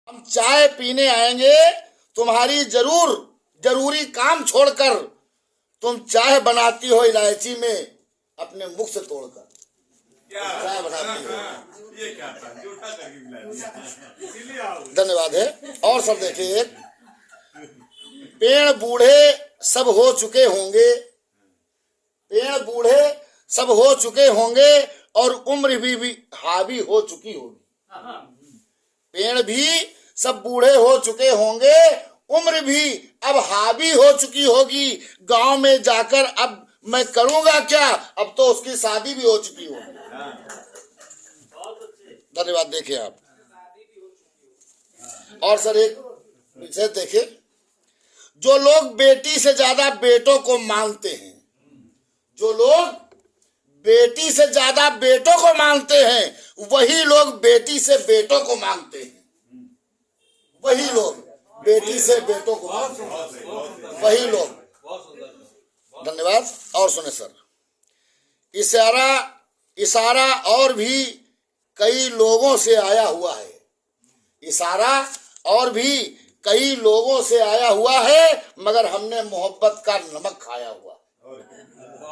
हम चाय पीने आएंगे, तुम्हारी जरूरी काम छोड़कर तुम चाय बनाती हो इलायची में अपने मुख से तोड़कर चाय बनाती हो। ये क्या था? झूठा करके मिला दिया। इसीलिए आओ। धन्यवाद है। और सब देखिए, पेड़ बूढ़े सब हो चुके होंगे, पेड़ बूढ़े सब हो चुके होंगे और उम्र भी हावी हो चुकी होगी। पेड़ भी सब बूढ़े हो चुके होंगे, उम्र भी अब हावी हो चुकी होगी। गांव में जाकर अब मैं करूंगा क्या, अब तो उसकी शादी भी हो चुकी होगी। धन्यवाद। देखिए आप, और सर एक विषय देखिए, जो लोग बेटी से ज्यादा बेटों को मानते हैं, जो लोग बेटी से ज्यादा बेटों को मानते हैं, वही लोग बेटी से बेटों को मानते हैं। वही लोग बेटी से बेटों को मानते हैं, वही लोग। धन्यवाद। और सुने सर, इशारा और भी कई लोगों से आया हुआ है। इशारा और भी कई लोगों से आया हुआ है, मगर हमने मोहब्बत का नमक खाया हुआ,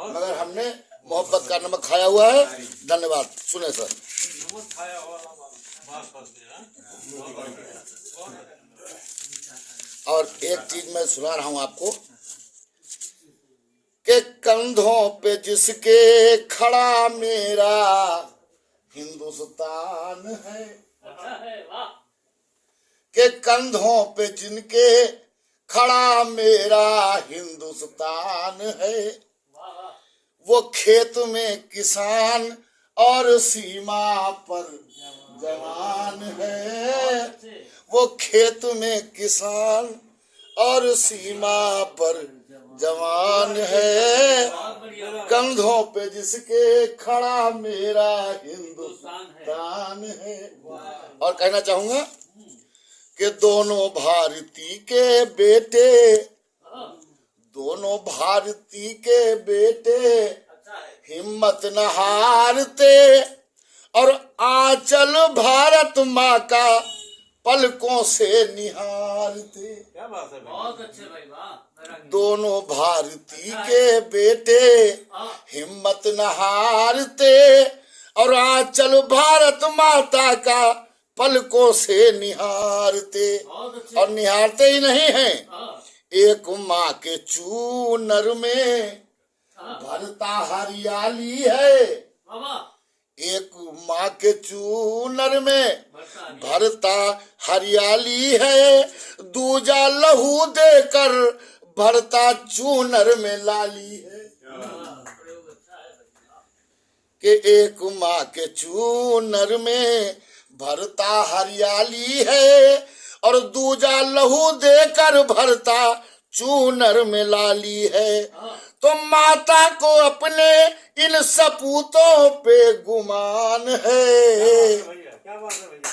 मगर हमने मोहब्बत का नमक खाया हुआ है। धन्यवाद। सुने सर, और एक चीज मैं सुना रहा हूं आपको कि कंधों पे जिसके खड़ा मेरा हिंदुस्तान है, के कंधों पे जिनके खड़ा मेरा हिंदुस्तान है, वो खेत में किसान और सीमा पर जवान है। वो खेत में किसान और सीमा पर जवान है, कंधों पे जिसके खड़ा मेरा हिंदुस्तान है। और कहना चाहूंगा कि दोनों भारती के बेटे, दोनों भारती के बेटे हिम्मत न हारते और आंचल भारत माँ का पलकों से निहारते। क्या बात है? बहुत अच्छे भाई, वाह। दोनों भारती के बेटे हिम्मत न हारते और आंचल भारत माता का पलकों से निहारते। और निहारते ही नहीं हैं, एक माँ के चूनर में भरता हरियाली है, एक माँ के चूनर में भरता हरियाली है, दूजा लहू देकर भरता चूनर में लाली है। कि एक माँ के चूनर में भरता हरियाली है और दूजा लहू देकर भरता चूनर में लाली है। तो माता को अपने इन सपूतों पे गुमान है, क्या बात है भैया?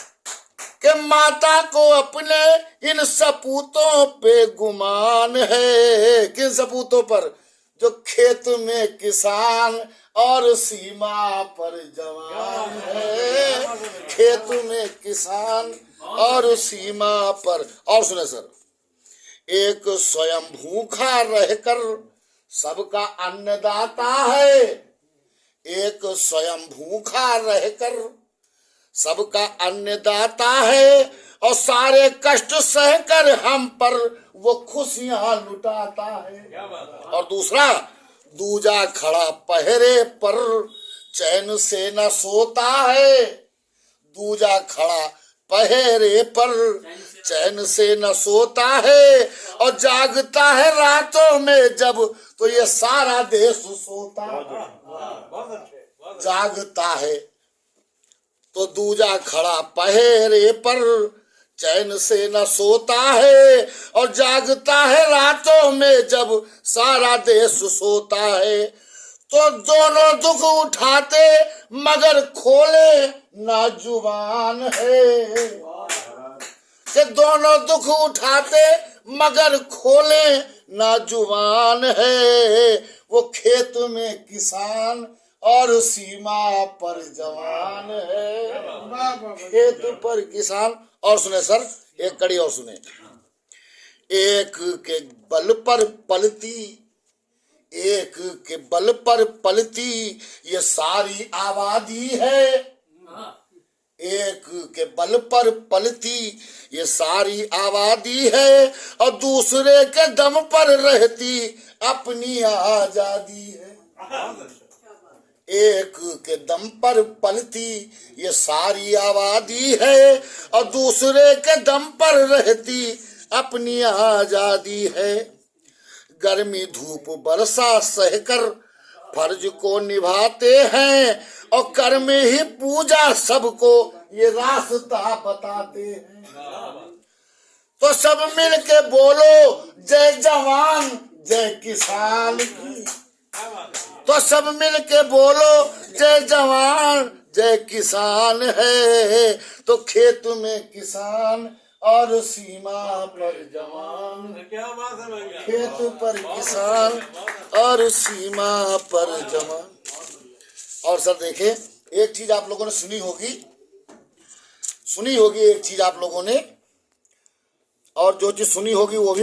कि माता को अपने इन सपूतों पे गुमान है। किन सपूतों पर? जो खेत में किसान और सीमा पर जवान है, खेत में किसान और सीमा पर। और सुने सर, एक स्वयं भूखा रहकर सबका अन्नदाता है, एक स्वयं भूखा रहकर सबका अन्नदाता है और सारे कष्ट सहकर हम पर वो खुशियां लुटाता है। और दूसरा, दूजा खड़ा पहरे पर चैन से न सोता है, दूजा खड़ा पहरे पर चैन से न सोता है और जागता है रातों में जब तो ये सारा देश सोता है। जागता है तो दूजा खड़ा पहरे पर चैन से न सोता है और जागता है रातों में जब सारा देश सोता है। तो दोनों दुख उठाते मगर खोले ना जुबान है, कि दोनों दुख उठाते मगर खोले ना जुबान है। वो खेत में किसान और सीमा पर जवान है। खेत पर किसान। और सुने सर, एक कड़ी और सुने। एक के बल पर पलती, एक के बल पर पलती ये सारी आबादी है। एक के बल पर पलती ये सारी आबादी है, और दूसरे के दम पर रहती अपनी आजादी है। एक के दम पर पलती ये सारी आबादी है, और दूसरे के दम पर रहती अपनी आजादी है। गर्मी धूप बरसा सहकर फर्ज को निभाते हैं, और कर में ही पूजा सबको ये रास्ता बताते हैं। तो सब मिल के बोलो जय जवान जय किसान की। तो सब मिल के बोलो जय जवान जय किसान है। तो खेत में किसान और सीमा पर जवान। क्या बात है भैया। खेत पर किसान और सीमा पर जवान। और सर देखे, एक चीज आप लोगों ने सुनी होगी एक चीज आप लोगों ने, और जो चीज सुनी होगी वो भी